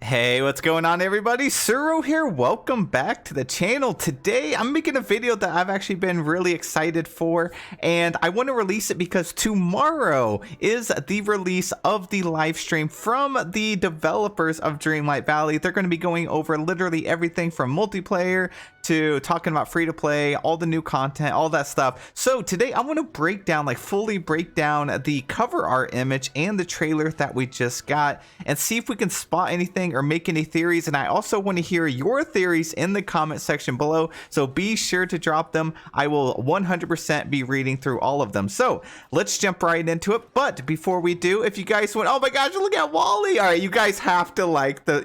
Hey, what's going on everybody? Suro here. Welcome back to the channel. Today I'm making a video that I've actually been really excited for, and I want to release it because tomorrow is the release of the live stream from the developers of Dreamlight Valley. They're going to be going over literally everything from multiplayer to talking about free to play, all the new content, all that stuff. So today I want to fully break down the cover art image and the trailer that we just got and see if we can spot anything or make any theories. And I also want to hear your theories in the comment section below, so be sure to drop them. I will 100% be reading through all of them. So let's jump right into it. But before we do, if you guys went, oh my gosh, look at Wally. All right, you guys have to like the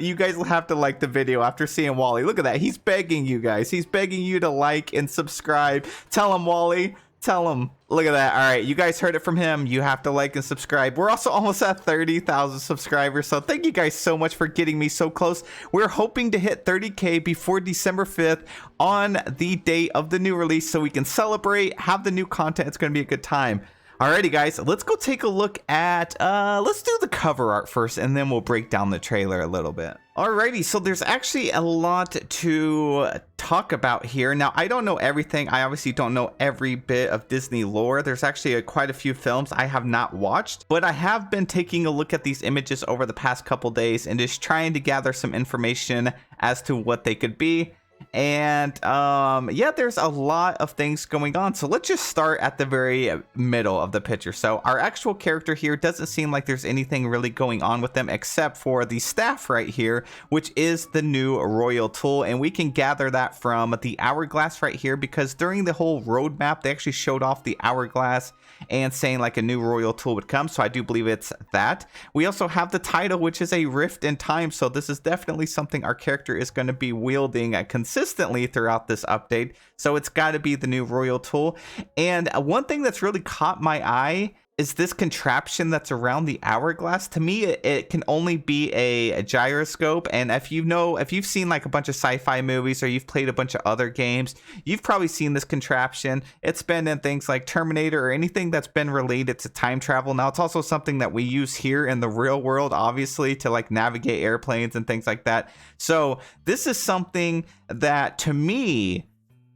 video after seeing Wally. Look at that. He's begging you guys. He's begging you to like and subscribe. Tell him, Wally. Tell him. Look at that. All right, you guys heard it from him. You have to like and subscribe. We're also almost at 30,000 subscribers, so thank you guys so much for getting me so close. We're hoping to hit 30K before December 5th on the date of the new release, so we can celebrate, have the new content. It's going to be a good time. Alrighty guys, let's go take a look at, let's do the cover art first, and then we'll break down the trailer a little bit. Alrighty, so there's actually a lot to talk about here. Now, I don't know everything. I obviously don't know every bit of Disney lore. There's actually quite a few films I have not watched, but I have been taking a look at these images over the past couple days and just trying to gather some information as to what they could be. And yeah, there's a lot of things going on, so let's just start at the very middle of the picture. So our actual character here doesn't seem like there's anything really going on with them except for the staff right here, which is the new royal tool, and we can gather that from the hourglass right here, because during the whole roadmap they actually showed off the hourglass and saying like a new royal tool would come, so I do believe it's that. We also have the title, which is a rift in time, so this is definitely something our character is going to be wielding consistently throughout this update, so it's got to be the new royal tool. And one thing that's really caught my eye is this contraption that's around the hourglass. To me, it can only be a gyroscope, and if you've seen like a bunch of sci-fi movies or you've played a bunch of other games, you've probably seen this contraption. It's been in things like Terminator or anything that's been related to time travel. Now, it's also something that we use here in the real world, obviously, to like navigate airplanes and things like that. So this is something that, to me,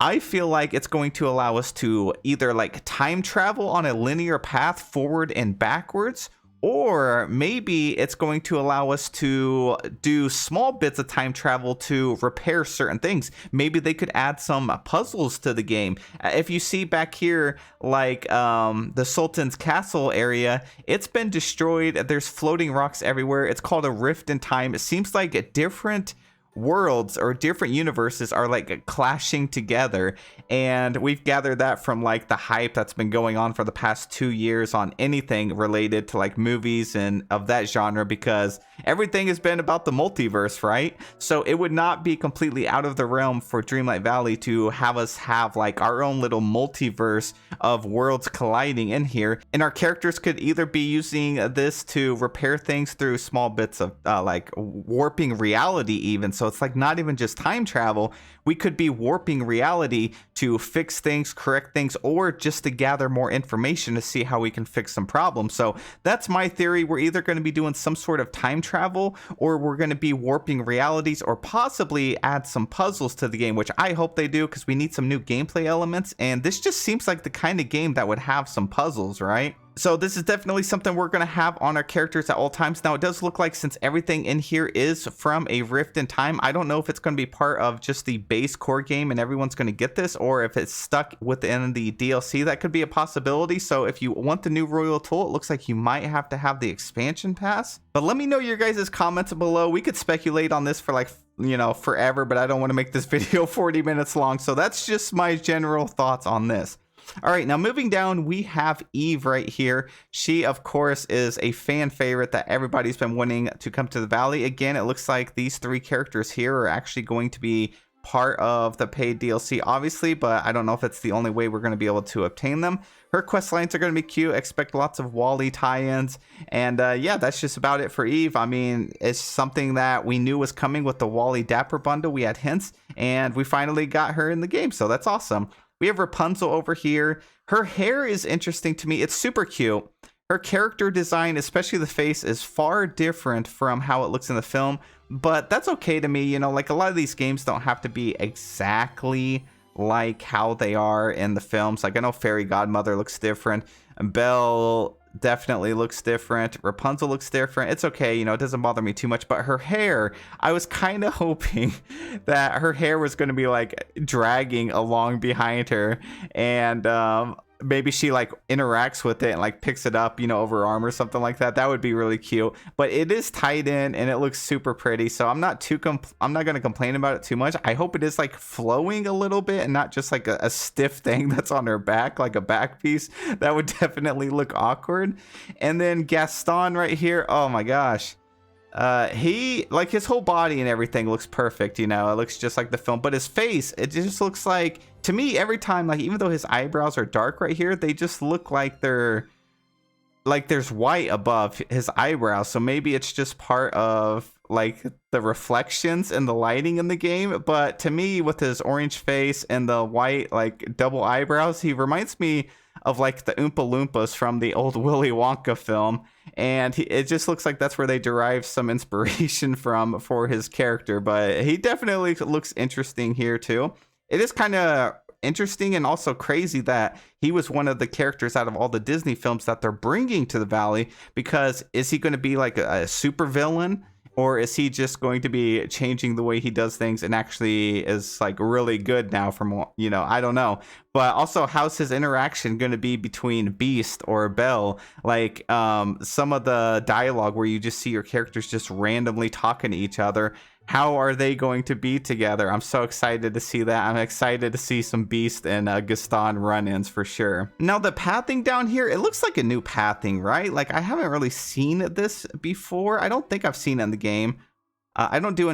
I feel like it's going to allow us to either like time travel on a linear path forward and backwards, or maybe it's going to allow us to do small bits of time travel to repair certain things. Maybe they could add some puzzles to the game. If you see back here, like the Sultan's castle area, it's been destroyed. There's floating rocks everywhere. It's called a rift in time. It seems like different worlds or different universes are like clashing together, and we've gathered that from like the hype that's been going on for the past 2 years on anything related to like movies and of that genre, because everything has been about the multiverse, right? So it would not be completely out of the realm for Dreamlight Valley to have us have like our own little multiverse of worlds colliding in here, and our characters could either be using this to repair things through small bits of like warping reality even. So it's like not even just time travel. We could be warping reality to fix things, correct things, or just to gather more information to see how we can fix some problems. So that's my theory. We're either going to be doing some sort of time travel, or we're going to be warping realities, or possibly add some puzzles to the game, which I hope they do, because we need some new gameplay elements. And this just seems like the kind of game that would have some puzzles, right? So this is definitely something we're going to have on our characters at all times. Now, it does look like, since everything in here is from a rift in time, I don't know if it's going to be part of just the base core game and everyone's going to get this, or if it's stuck within the DLC. That could be a possibility. So if you want the new royal tool, it looks like you might have to have the expansion pass. But let me know your guys' comments below. We could speculate on this for like, you know, forever, but I don't want to make this video 40 minutes long. So that's just my general thoughts on this. All right, now moving down, we have Eve right here. She, of course, is a fan favorite that everybody's been wanting to come to the Valley. Again, it looks like these three characters here are actually going to be part of the paid DLC, obviously, but I don't know if it's the only way we're going to be able to obtain them. Her quest lines are going to be cute. Expect lots of Wally tie-ins. And yeah, that's just about it for Eve. I mean, it's something that we knew was coming with the Wally Dapper bundle. We had hints, and we finally got her in the game, so that's awesome. We have Rapunzel over here. Her hair is interesting to me. It's super cute. Her character design, especially the face, is far different from how it looks in the film. but that's okay to me. You know, like a lot of these games don't have to be exactly like how they are in the films. Like I know Fairy Godmother looks different, and Belle definitely looks different, Rapunzel looks different. It's okay, you know, it doesn't bother me too much. But her hair, I was kind of hoping that her hair was going to be like dragging along behind her, and maybe she like interacts with it and like picks it up, you know, over her arm or something like that. That would be really cute. But it is tied in and it looks super pretty, so I'm not going to complain about it too much. I hope it is like flowing a little bit and not just like a stiff thing that's on her back, like a back piece. That would definitely look awkward. And then Gaston right here, oh my gosh, he, like, his whole body and everything looks perfect, you know, it looks just like the film. But his face, it just looks like, to me, every time, like, even though his eyebrows are dark right here, they just look like they're, like, there's white above his eyebrows. So maybe it's just part of like the reflections and the lighting in the game. But to me, with his orange face and the white like double eyebrows, he reminds me of like the Oompa Loompas from the old Willy Wonka film. And it just looks like that's where they derive some inspiration from for his character. But he definitely looks interesting here too. It is kind of interesting and also crazy that he was one of the characters out of all the Disney films that they're bringing to the Valley, because is he going to be like a super villain, or is he just going to be changing the way he does things and actually is like really good now from, you know, I don't know. But also, how's his interaction going to be between Beast or Belle? Like some of the dialogue where you just see your characters just randomly talking to each other. How are they going to be together? I'm so excited to see that. I'm excited to see some Beast and Gaston run-ins for sure. Now the pathing down here, it looks like a new pathing, right? Like I haven't really seen this before. I don't think I've seen it in the game. I don't do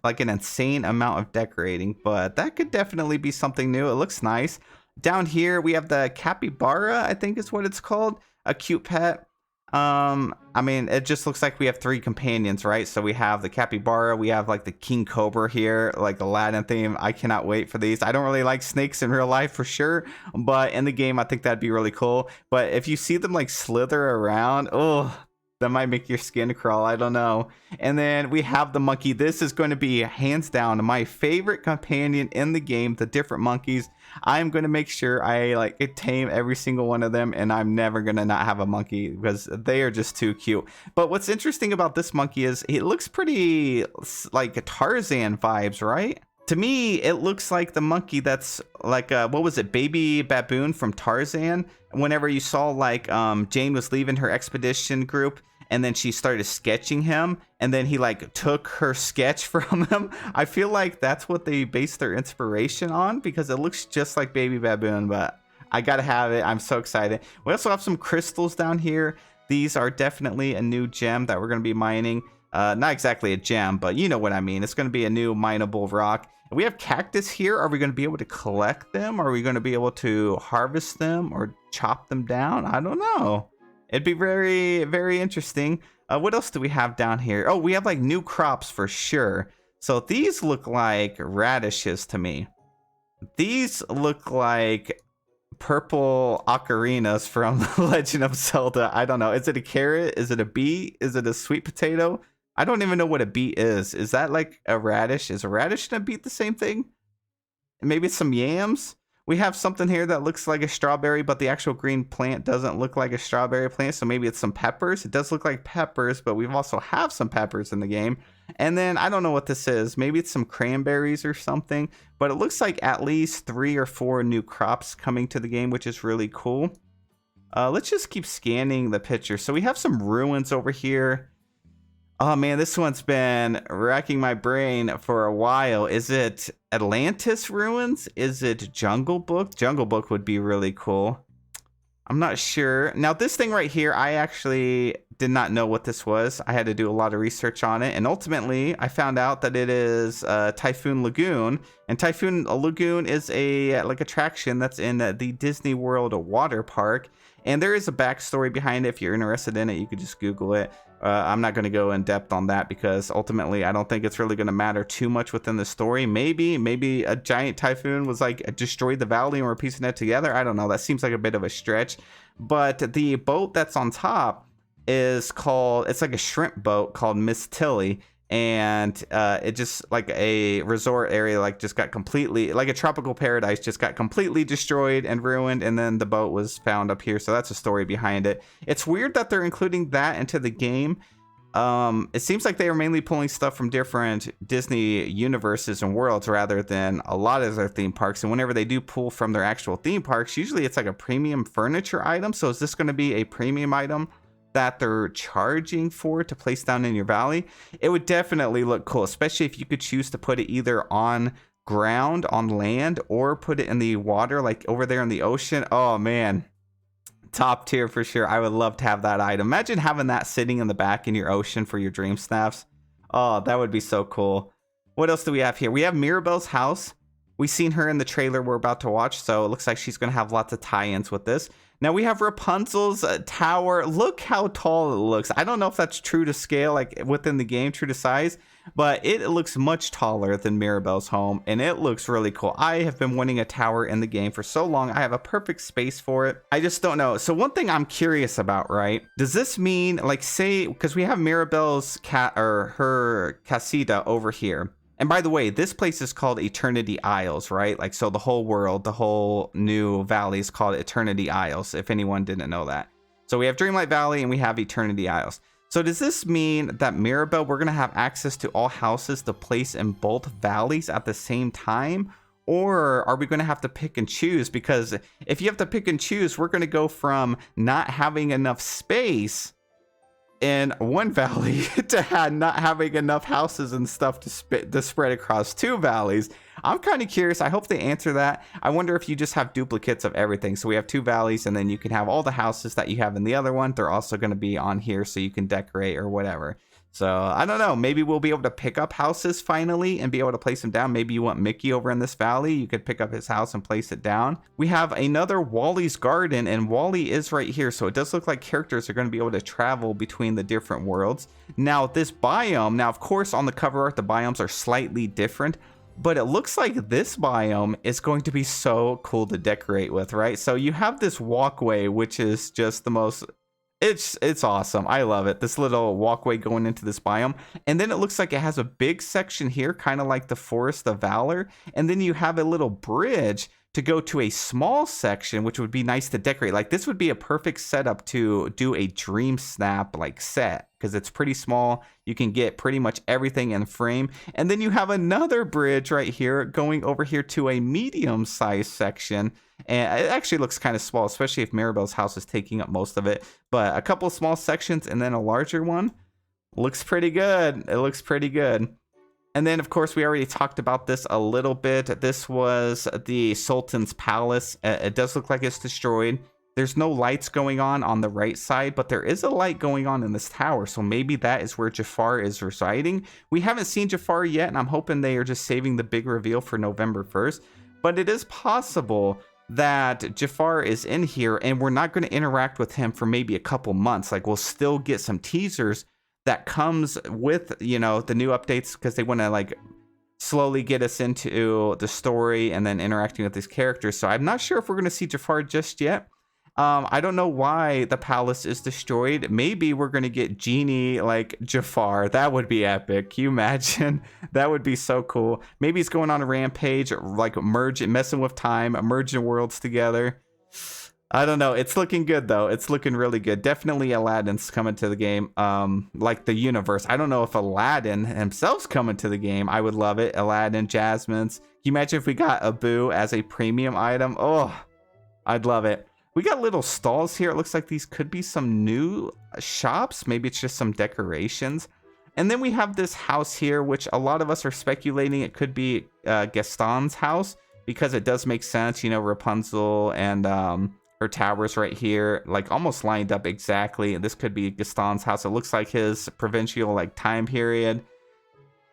like an insane amount of decorating, but that could definitely be something new. It looks nice. Down here we have the capybara, I think is what it's called. A cute pet. I mean, it just looks like we have 3 companions, right? So we have the capybara, we have like the king cobra here, like the Aladdin theme. I cannot wait for these. I don't really like snakes in real life for sure, but in the game I think that'd be really cool. But if you see them like slither around, oh, that might make your skin crawl. I don't know. And then we have the monkey. This is going to be hands down my favorite companion in the game, the different monkeys. I'm going to make sure I like tame every single one of them, and I'm never going to not have a monkey because they are just too cute. But what's interesting about this monkey is it looks pretty like Tarzan vibes, right? To me, it looks like the monkey that's like, what was it, Baby Baboon from Tarzan? Whenever you saw like Jane was leaving her expedition group, and then she started sketching him, and then he like took her sketch from him. I feel like that's what they based their inspiration on, because it looks just like Baby Baboon, but I gotta have it. I'm so excited. We also have some crystals down here. These are definitely a new gem that we're gonna be mining. Not exactly a gem, but you know what I mean. It's gonna be a new mineable rock. We have cactus here. Are we gonna be able to collect them? Are we gonna be able to harvest them or chop them down? I don't know. It'd be very, very interesting. What else do we have down here? Oh, we have like new crops for sure. So these look like radishes to me. These look like purple ocarinas from The Legend of Zelda. I don't know. Is it a carrot? Is it a beet? Is it a sweet potato? I don't even know what a beet is. Is that like a radish? Is a radish and a beet the same thing? Maybe it's some yams? We have something here that looks like a strawberry, but the actual green plant doesn't look like a strawberry plant. So maybe it's some peppers. It does look like peppers, but we've also have some peppers in the game. And then I don't know what this is. Maybe it's some cranberries or something, but it looks like at least 3 or 4 new crops coming to the game, which is really cool. Let's just keep scanning the picture. So we have some ruins over here. Oh man, this one's been racking my brain for a while. Is it Atlantis ruins? Is it Jungle Book? Jungle Book would be really cool. I'm not sure. Now this thing right here, I actually did not know what this was. I had to do a lot of research on it, and ultimately I found out that it is Typhoon Lagoon. And Typhoon Lagoon is a like attraction that's in the Disney World water park. And there is a backstory behind it. If you're interested in it, you could just Google it. I'm not going to go in depth on that because ultimately I don't think it's really going to matter too much within the story. Maybe a giant typhoon was like destroyed the valley and we're piecing it together. I don't know. That seems like a bit of a stretch. But the boat that's on top is called, it's like a shrimp boat called Miss Tilly. and it just like a resort area like just got completely, like a tropical paradise just got completely destroyed and ruined, and then the boat was found up here. So that's a story behind it. It's weird that they're including that into the game. It seems like they are mainly pulling stuff from different Disney universes and worlds rather than a lot of their theme parks. And whenever they do pull from their actual theme parks, usually it's like a premium furniture item. So is this going to be a premium item that they're charging for to place down in your valley? It would definitely look cool, especially if you could choose to put it either on ground, on land, or put it in the water, like over there in the ocean. Oh man, top tier for sure. I would love to have that item. Imagine having that sitting in the back in your ocean for your dream snaps. Oh, that would be so cool. What else do we have here? We have Mirabelle's house. We've seen her in the trailer we're about to watch, so it looks like she's going to have lots of tie-ins with this. Now we have Rapunzel's tower. Look how tall it looks. I don't know if that's true to scale, like within the game, true to size, but it looks much taller than Mirabelle's home, and it looks really cool. I have been wanting a tower in the game for so long. I have a perfect space for it. I just don't know. So one thing I'm curious about, right? Does this mean, like, say, because we have Mirabelle's cat or her casita over here. And by the way, this place is called Eternity Isles, right? Like, so the whole world, the whole new valley is called Eternity Isles, if anyone didn't know that. So we have Dreamlight Valley and we have Eternity Isles. So does this mean that Mirabelle, we're going to have access to all houses to place in both valleys at the same time? Or are we going to have to pick and choose? Because if you have to pick and choose, we're going to go from not having enough space in one valley to not having enough houses and stuff to spread across two valleys. I'm kind of curious. I hope they answer that. I wonder if you just have duplicates of everything. So we have two valleys, and then you can have all the houses that you have in the other one. They're also going to be on here so you can decorate or whatever. So I don't know. Maybe we'll be able to pick up houses finally and be able to place them down. Maybe you want Mickey over in this valley. You could pick up his house and place it down. We have another Wally's Garden, and Wally is right here. So it does look like characters are going to be able to travel between the different worlds. Now this biome, now of course on the cover art, the biomes are slightly different, but it looks like this biome is going to be so cool to decorate with, right? So you have this walkway, which is just the most... It's awesome. I love it. This little walkway going into this biome. And then it looks like it has a big section here, kind of like the Forest of Valor. And then you have a little bridge to go to a small section, which would be nice to decorate. Like this would be a perfect setup to do a Dream Snap like set, because it's pretty small. You can get pretty much everything in frame. And then you have another bridge right here going over here to a medium-sized section. And it actually looks kind of small, especially if Mirabelle's house is taking up most of it. But a couple of small sections and then a larger one. Looks pretty good. It looks pretty good. And then, of course, we already talked about this a little bit. This was the Sultan's Palace. It does look like it's destroyed. There's no lights going on the right side, but there is a light going on in this tower. So maybe that is where Jafar is residing. We haven't seen Jafar yet, and I'm hoping they are just saving the big reveal for November 1st. But it is possible that Jafar is in here, and we're not going to interact with him for maybe a couple months. Like, we'll still get some teasers that comes with, you know, the new updates, because they want to like slowly get us into the story and then interacting with these characters. So I'm not sure if we're going to see Jafar just yet. I don't know why the palace is destroyed. Maybe we're going to get Genie like Jafar. That would be epic. Can you imagine? That would be so cool. Maybe he's going on a rampage, like messing with time, merging worlds together. I don't know. It's looking good, though. It's looking really good. Definitely Aladdin's coming to the game. Like the universe. I don't know if Aladdin himself's coming to the game. I would love it. Aladdin, Jasmine's. Can you imagine if we got Abu as a premium item? Oh, I'd love it. We got little stalls here. It looks like these could be some new shops. Maybe it's just some decorations. And then we have this house here, which a lot of us are speculating it could be Gaston's house, because it does make sense. You know, Rapunzel and her towers right here, like almost lined up exactly. And this could be Gaston's house. It looks like his provincial like time period.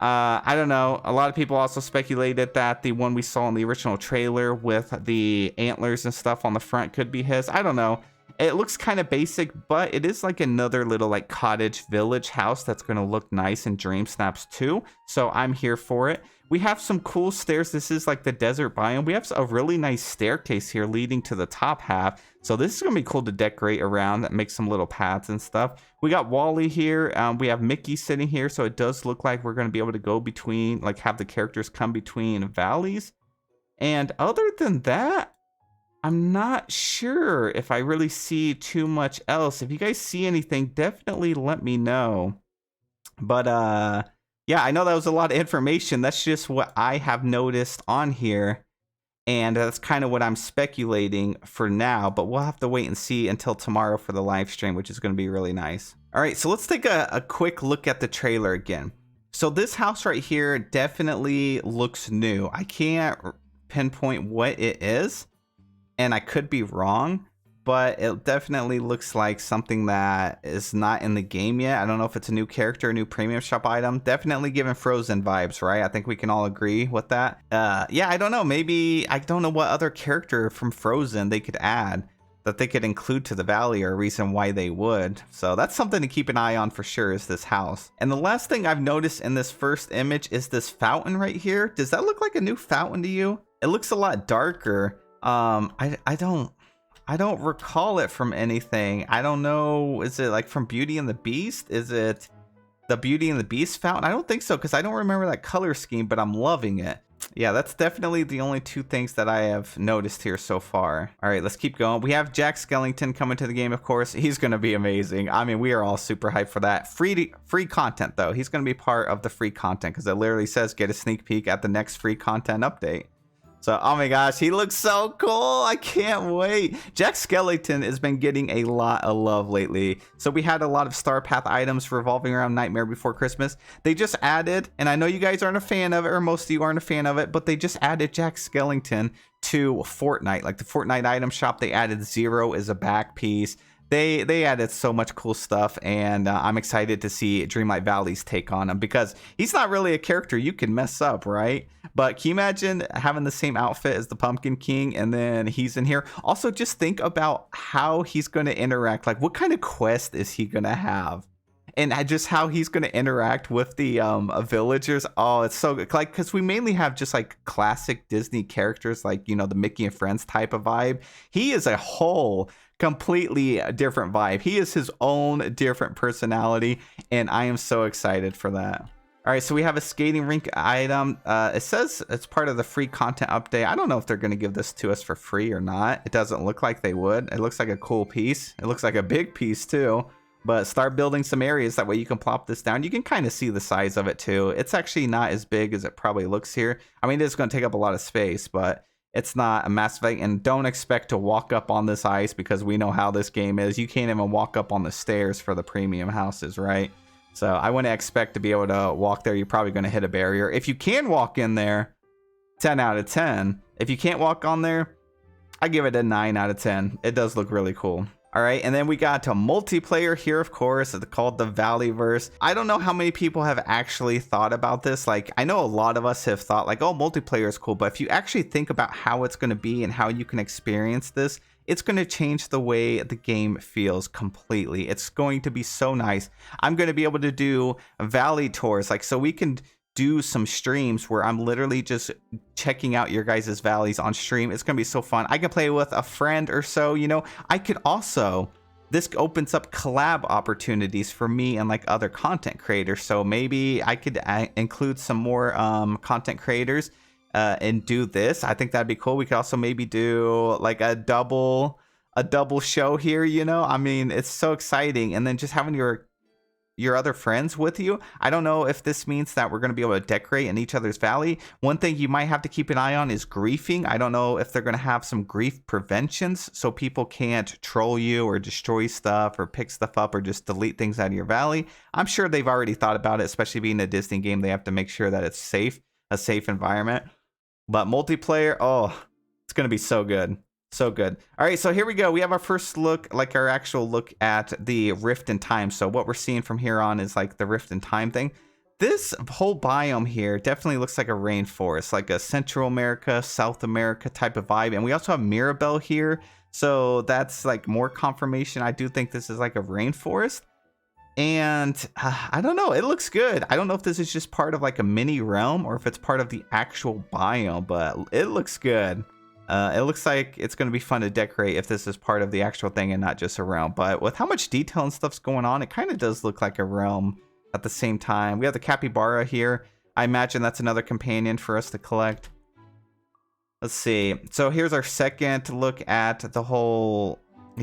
I don't know. A lot of people also speculated that the one we saw in the original trailer with the antlers and stuff on the front could be his. I don't know. It looks kind of basic, but it is like another little like cottage village house that's going to look nice in Dream Snaps too. So I'm here for it. We have some cool stairs. This is like the desert biome. We have a really nice staircase here leading to the top half. So this is going to be cool to decorate around, that make some little paths and stuff. We got Wally here. We have Mickey sitting here. So it does look like we're going to be able to go between, like have the characters come between valleys. And other than that, I'm not sure if I really see too much else. If you guys see anything, definitely let me know. But yeah, I know that was a lot of information. That's just what I have noticed on here. And that's kind of what I'm speculating for now. But we'll have to wait and see until tomorrow for the live stream, which is going to be really nice. All right, so let's take a quick look at the trailer again. So this house right here definitely looks new. I can't pinpoint what it is, and I could be wrong, but it definitely looks like something that is not in the game yet. I don't know if it's a new character, a new premium shop item. Definitely giving Frozen vibes, right? I think we can all agree with that. Yeah, I don't know. Maybe, I don't know what other character from Frozen they could add that they could include to the valley, or a reason why they would. So that's something to keep an eye on for sure, is this house. And the last thing I've noticed in this first image is this fountain right here. Does that look like a new fountain to you? It looks a lot darker. I don't recall it from anything. I don't know. Is it like from Beauty and the Beast? Is it the Beauty and the Beast fountain? I don't think so, because I don't remember that color scheme, but I'm loving it. Yeah, that's definitely the only two things that I have noticed here so far. All right, let's keep going. We have Jack Skellington coming to the game, of course. He's going to be amazing. I mean, we are all super hyped for that. Free content, though. He's going to be part of the free content, because it literally says get a sneak peek at the next free content update. So, oh my gosh, he looks so cool. I can't wait. Jack Skellington has been getting a lot of love lately. So we had a lot of Star Path items revolving around Nightmare Before Christmas. They just added, and I know you guys aren't a fan of it, or most of you aren't a fan of it, but they just added Jack Skellington to Fortnite. Like the Fortnite item shop, they added Zero as a back piece. They added so much cool stuff, and I'm excited to see Dreamlight Valley's take on him, because he's not really a character you can mess up, right? But can you imagine having the same outfit as the Pumpkin King, and then he's in here? Also, just think about how he's going to interact. Like, what kind of quest is he going to have? And just how he's going to interact with the villagers. Oh, it's so good. Like, because we mainly have just like classic Disney characters, like, you know, the Mickey and Friends type of vibe. He is a whole completely different vibe. He is his own different personality, and I am so excited for that. All right, so we have a skating rink item. It says it's part of the free content update. I don't know if they're going to give this to us for free or not. It doesn't look like they would. It looks like a cool piece. It looks like a big piece too. But start building some areas. That way you can plop this down. You can kind of see the size of it too. It's actually not as big as it probably looks here. I mean, it's going to take up a lot of space, but it's not a massive thing. And don't expect to walk up on this ice, because we know how this game is. You can't even walk up on the stairs for the premium houses, right? So I wouldn't expect to be able to walk there. You're probably going to hit a barrier. If you can walk in there, 10 out of 10. If you can't walk on there, I give it a 9 out of 10. It does look really cool. All right, and then we got to multiplayer here, of course. It's called the Valleyverse. I don't know how many people have actually thought about this. Like, I know a lot of us have thought like, oh, multiplayer is cool. But if you actually think about how it's going to be and how you can experience this, it's going to change the way the game feels completely. It's going to be so nice. I'm going to be able to do valley tours. Like, so we can do some streams where I'm literally just checking out your guys' valleys on stream. It's gonna be so fun. I can play with a friend or so, you know. I could also, this opens up collab opportunities for me and like other content creators. So maybe I could include some more content creators and do this. I think that'd be cool. We could also maybe do like a double show here, you know. I mean, it's so exciting. And then just having your other friends with you. I don't know if this means that we're going to be able to decorate in each other's valley. One thing you might have to keep an eye on is griefing. I don't know if they're going to have some grief preventions so people can't troll you or destroy stuff or pick stuff up or just delete things out of your valley. I'm sure they've already thought about it, especially being a Disney game. They have to make sure that it's safe, a safe environment. But multiplayer, oh, it's going to be so good. So good. All right, so here we go. We have our first look, like our actual look at the Rift in Time. So what we're seeing from here on is like the Rift in Time thing. This whole biome here definitely looks like a rainforest, like a Central America, South America type of vibe. And we also have Mirabel here. So that's like more confirmation. I do think this is like a rainforest. And I don't know, it looks good. I don't know if this is just part of like a mini realm or if it's part of the actual biome, but it looks good. It looks like it's going to be fun to decorate if this is part of the actual thing and not just a realm. But with how much detail and stuff's going on, it kind of does look like a realm at the same time. We have the capybara here. I imagine that's another companion for us to collect. Let's see. So here's our second look at the whole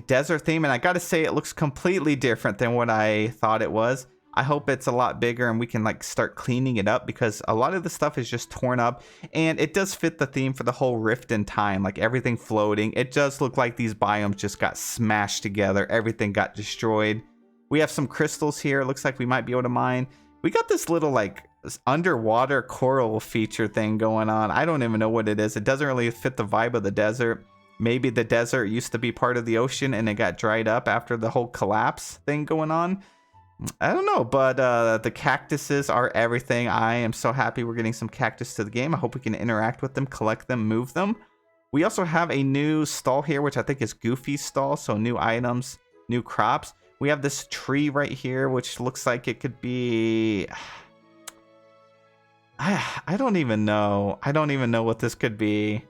desert theme, and I gotta say it looks completely different than what I thought it was. I hope it's a lot bigger and we can like start cleaning it up, because a lot of the stuff is just torn up, and it does fit the theme for the whole rift in time, like everything floating. It does look like these biomes just got smashed together. Everything got destroyed. We have some crystals here. It looks like we might be able to mine. We got this little like underwater coral feature thing going on. I don't even know what it is. It doesn't really fit the vibe of the desert. Maybe the desert used to be part of the ocean and it got dried up after the whole collapse thing going on. I don't know, but the cactuses are everything. I am so happy we're getting some cactus to the game. I hope we can interact with them, collect them, move them. We also have a new stall here, which I think is Goofy's stall. So new items, new crops. We have this tree right here, which looks like it could be... I don't even know. I don't even know what this could be.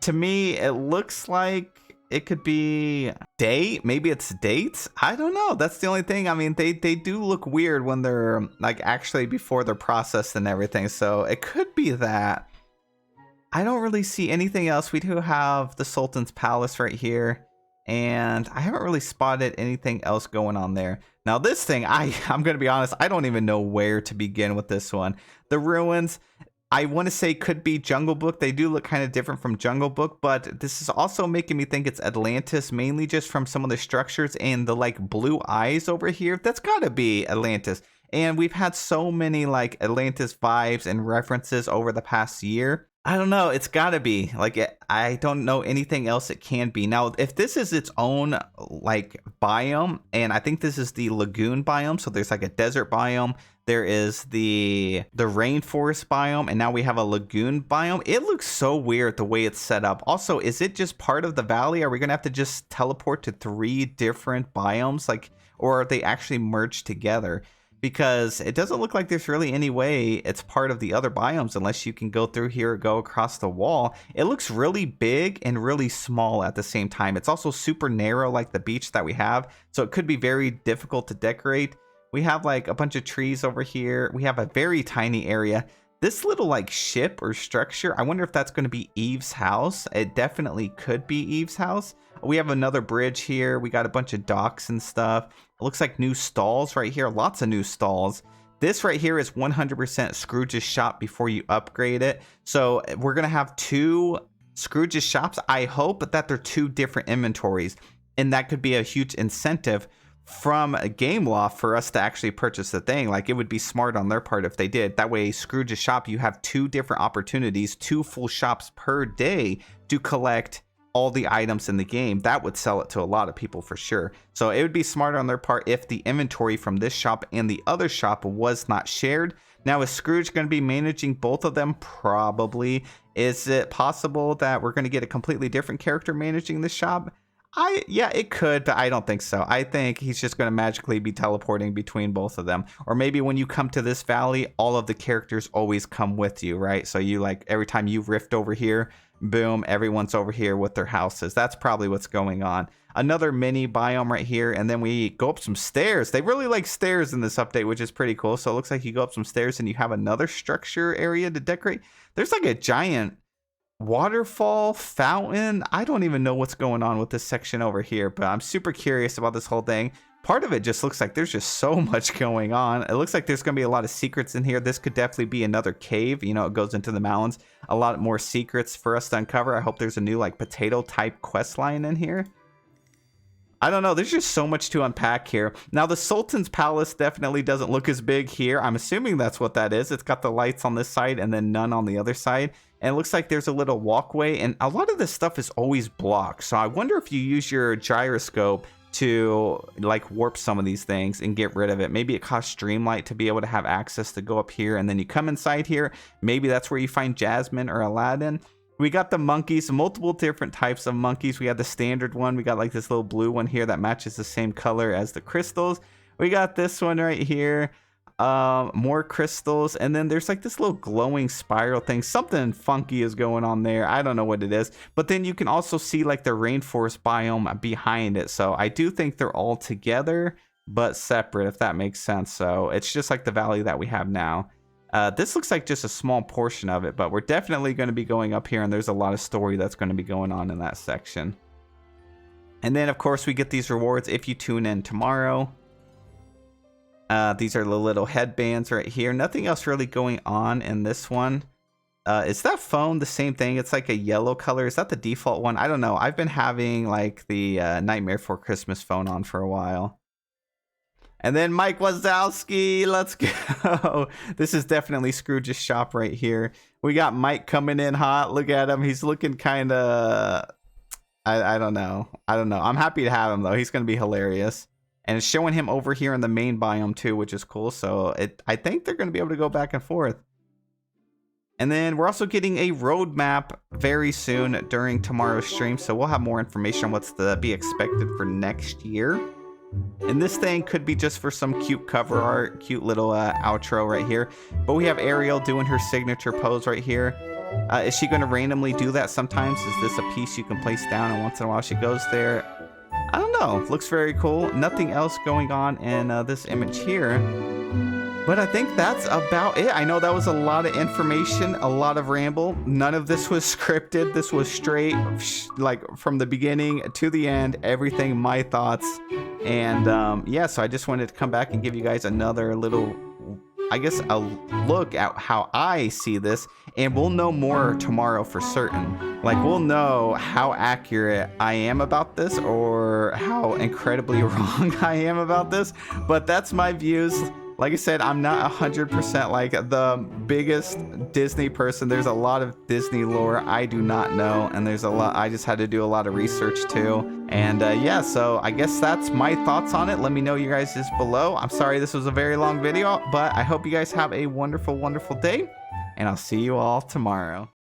To me, it looks like it could be date. Maybe it's dates. I don't know. That's the only thing. I mean, they do look weird when they're like actually before they're processed and everything. So it could be that. I don't really see anything else. We do have the Sultan's Palace right here, and I haven't really spotted anything else going on there. Now this thing, I'm going to be honest, I don't even know where to begin with this one. The ruins, I want to say could be Jungle Book. They do look kind of different from Jungle Book, but this is also making me think it's Atlantis, mainly just from some of the structures and the like blue eyes over here. That's got to be Atlantis. And we've had so many like Atlantis vibes and references over the past year. I don't know. It's got to be. Like, I don't know anything else it can be. Now, if this is its own, like, biome, and I think this is the lagoon biome, so there's, like, a desert biome, there is the rainforest biome, and now we have a lagoon biome. It looks so weird the way it's set up. Also, is it just part of the valley? Are we going to have to just teleport to 3 different biomes? Like, or are they actually merged together? Because it doesn't look like there's really any way it's part of the other biomes unless you can go through here or go across the wall. It looks really big and really small at the same time. It's also super narrow like the beach that we have, so it could be very difficult to decorate. We have like a bunch of trees over here. We have a very tiny area. This little like ship or structure, I wonder if that's going to be Eve's house. It definitely could be Eve's house. We have another bridge here. We got a bunch of docks and stuff. It looks like new stalls right here. Lots of new stalls. This right here is 100% Scrooge's shop before you upgrade it. So we're going to have 2 Scrooge's shops. I hope that they're 2 different inventories. And that could be a huge incentive from a Gameloft for us to actually purchase the thing. Like, it would be smart on their part if they did. That way, Scrooge's shop, you have 2 different opportunities, 2 full shops per day to collect all the items in the game. That would sell it to a lot of people for sure. So it would be smart on their part if the inventory from this shop and the other shop was not shared. Now, is Scrooge going to be managing both of them? Probably. Is it possible that we're going to get a completely different character managing this shop? Yeah, it could, but I don't think so. I think he's just going to magically be teleporting between both of them. Or maybe when you come to this valley, all of the characters always come with you, right? So you like every time you rift over here, boom, everyone's over here with their houses. That's probably what's going on. Another mini biome right here, and then we go up some stairs. They really like stairs in this update, which is pretty cool. So it looks like you go up some stairs and you have another structure area to decorate. There's like a giant waterfall fountain. I don't even know what's going on with this section over here, but I'm super curious about this whole thing. Part of it just looks like there's just so much going on. It looks like there's going to be a lot of secrets in here. This could definitely be another cave. You know, it goes into the mountains. A lot more secrets for us to uncover. I hope there's a new like potato type quest line in here. I don't know. There's just so much to unpack here. Now, the Sultan's Palace definitely doesn't look as big here. I'm assuming that's what that is. It's got the lights on this side and then none on the other side. And it looks like there's a little walkway. And a lot of this stuff is always blocked. So I wonder if you use your gyroscope to like warp some of these things and get rid of it. Maybe it costs Dreamlight to be able to have access to go up here. And then you come inside here. Maybe that's where you find Jasmine or Aladdin. We got the monkeys, multiple different types of monkeys. We got the standard one. We got like this little blue one here that matches the same color as the crystals. We got this one right here. More crystals. And then there's like this little glowing spiral thing. Something funky is going on there. I don't know what it is. But then you can also see like the rainforest biome behind it. So I do think they're all together, but separate, if that makes sense. So it's just like the valley that we have now. This looks like just a small portion of it, but we're definitely going to be going up here, and there's a lot of story that's going to be going on in that section. And then, of course, we get these rewards if you tune in tomorrow. These are the little headbands right here. Nothing else really going on in this one. Is that phone the same thing? It's like a yellow color. Is that the default one? I don't know. I've been having like the Nightmare Before Christmas phone on for a while. And then Mike Wazowski, let's go. This is definitely Scrooge's shop right here. We got Mike coming in hot. Look at him. He's looking kind of, I don't know. I'm happy to have him, though. He's going to be hilarious. And it's showing him over here in the main biome, too, which is cool. So I think they're going to be able to go back and forth. And then we're also getting a roadmap very soon during tomorrow's stream. So we'll have more information on what's to be expected for next year. And this thing could be just for some cute cover art, cute little outro right here. But we have Ariel doing her signature pose right here. Is she going to randomly do that sometimes? Is this a piece you can place down and once in a while she goes there? I don't know. Looks very cool. Nothing else going on in this image here. But I think that's about it. I know that was a lot of information, a lot of ramble. None of this was scripted. This was straight, like from the beginning to the end, everything, my thoughts. And yeah, so I just wanted to come back and give you guys another little, I guess, a look at how I see this. And we'll know more tomorrow for certain. Like, we'll know how accurate I am about this or how incredibly wrong I am about this. But that's my views. Like I said, I'm not 100% like the biggest Disney person. There's a lot of Disney lore I do not know, and there's a lot. I just had to do a lot of research too. And yeah, so I guess that's my thoughts on it. Let me know you guys is below. I'm sorry this was a very long video, but I hope you guys have a wonderful, wonderful day, and I'll see you all tomorrow.